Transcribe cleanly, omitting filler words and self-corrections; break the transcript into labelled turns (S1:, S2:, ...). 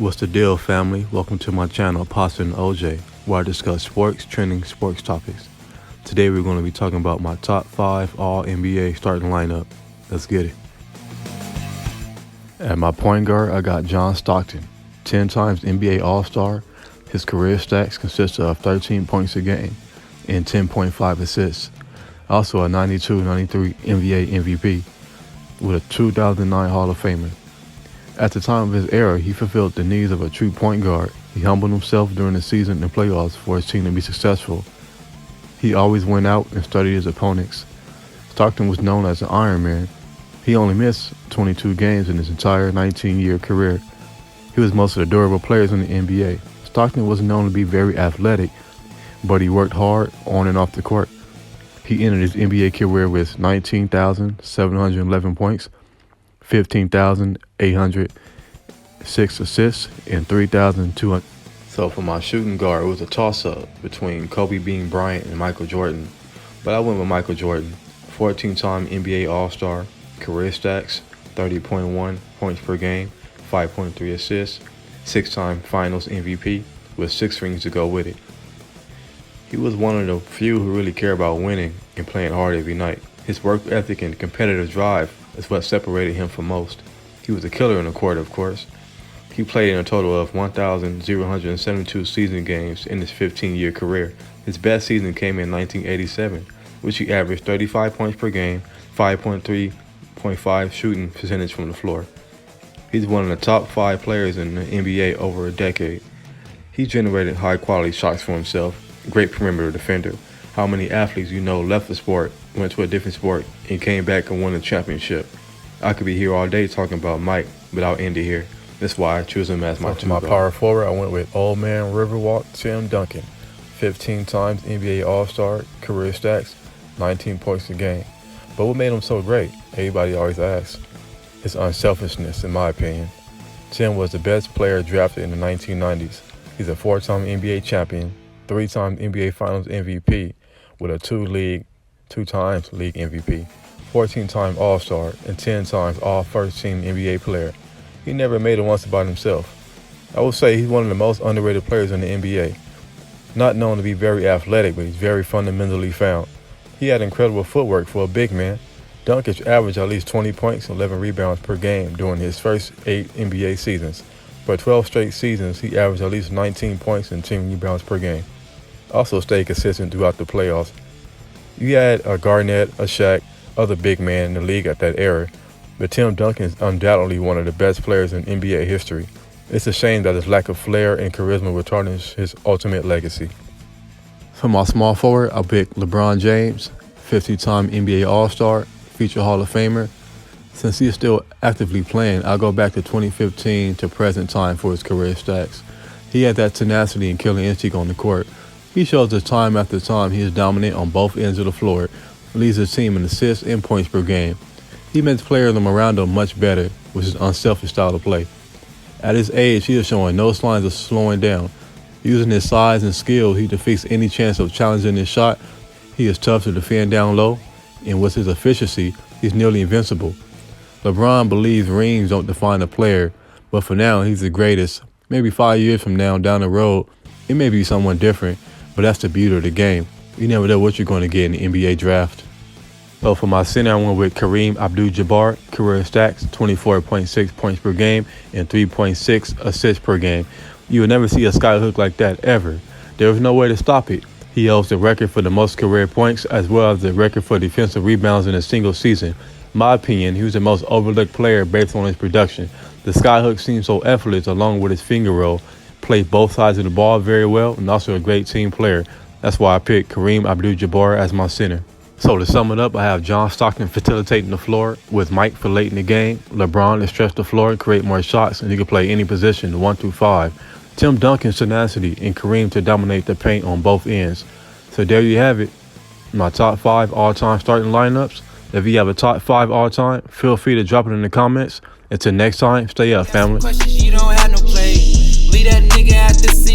S1: What's the deal, family? Welcome to my channel, Pasta and OJ, where I discuss sports, trending sports topics. Today we're going to be talking about my top 5 All-NBA starting lineup. Let's get it. At my point guard, I got John Stockton, 10 times NBA All-Star. His career stats consist of 13 points a game and 10.5 assists. Also a 92-93 NBA MVP with a 2009 Hall of Famer. At the time of his era, he fulfilled the needs of a true point guard. He humbled himself during the season and playoffs for his team to be successful. He always went out and studied his opponents. Stockton was known as an Iron Man. He only missed 22 games in his entire 19-year career. He was most of the durable players in the NBA. Stockton was known to be very athletic, but he worked hard on and off the court. He ended his NBA career with 19,711 points, 15,806 assists, and 3,200. So for my shooting guard, it was a toss-up between Kobe Bean Bryant and Michael Jordan. But I went with Michael Jordan. 14-time NBA All-Star, career stats, 30.1 points per game, 5.3 assists, 6-time Finals MVP with 6 rings to go with it. He was one of the few who really care about winning and playing hard every night. His work ethic and competitive drive is what separated him from most. He was a killer in the court, of course. He played in a total of 1,072 season games in his 15-year career. His best season came in 1987, which he averaged 35 points per game, 5.3 shooting percentage from the floor. He's one of the top 5 players in the NBA over a decade. He generated high-quality shots for himself, great perimeter defender. How many athletes you know left the sport, went to a different sport, and came back and won a championship? I could be here all day talking about Mike, but I'll end it here. That's why I choose him as my two.
S2: My power forward, I went with Old Man Riverwalk Tim Duncan, 15 times NBA All-Star, career stats, 19 points a game. But what made him so great? Everybody always asks. His unselfishness, in my opinion. Tim was the best player drafted in the 1990s. He's a 4-time NBA champion, 3-time NBA Finals MVP, with a 2 times league MVP, 14-time All-Star, and 10 times All-First-Team NBA player. He never made it once about himself. I would say he's one of the most underrated players in the NBA. Not known to be very athletic, but he's very fundamentally sound. He had incredible footwork for a big man. Duncan averaged at least 20 points and 11 rebounds per game during his first 8 NBA seasons. For 12 straight seasons, he averaged at least 19 points and 10 rebounds per game. Also stayed consistent throughout the playoffs. You had a Garnett, a Shaq, other big man in the league at that era, but Tim Duncan is undoubtedly one of the best players in NBA history. It's a shame that his lack of flair and charisma will tarnish his ultimate legacy.
S1: For my small forward, I picked LeBron James, 50-time NBA All-Star, future Hall of Famer. Since he is still actively playing, I'll go back to 2015 to present time for his career stats. He had that tenacity and killing instinct on the court. He shows us time after time he is dominant on both ends of the floor, leads his team in assists and points per game. He makes players around him much better with his unselfish style of play. At his age, he is showing no signs of slowing down. Using his size and skill, he defeats any chance of challenging his shot. He is tough to defend down low, and with his efficiency, he's nearly invincible. LeBron believes rings don't define a player, but for now, he's the greatest. Maybe 5 years from now, down the road, it may be someone different, but that's the beauty of the game. You never know what you're going to get in the NBA draft. So for my center, I went with Kareem Abdul-Jabbar, career stats, 24.6 points per game and 3.6 assists per game. You will never see a skyhook like that ever. There is no way to stop it. He holds the record for the most career points as well as the record for defensive rebounds in a single season. In my opinion, he was the most overlooked player based on his production. The skyhook seems so effortless along with his finger roll. Played both sides of the ball very well and also a great team player. That's why I picked Kareem Abdul-Jabbar as my center. So to sum it up, I have John Stockton facilitating the floor with Mike for late in the game. LeBron to stretch the floor and create more shots, and he can play any position, 1 through 5. Tim Duncan's tenacity and Kareem to dominate the paint on both ends. So there you have it, my top 5 all-time starting lineups. If you have a top 5 all-time, feel free to drop it in the comments. Until next time, stay up, family.
S3: Leave that nigga at the scene.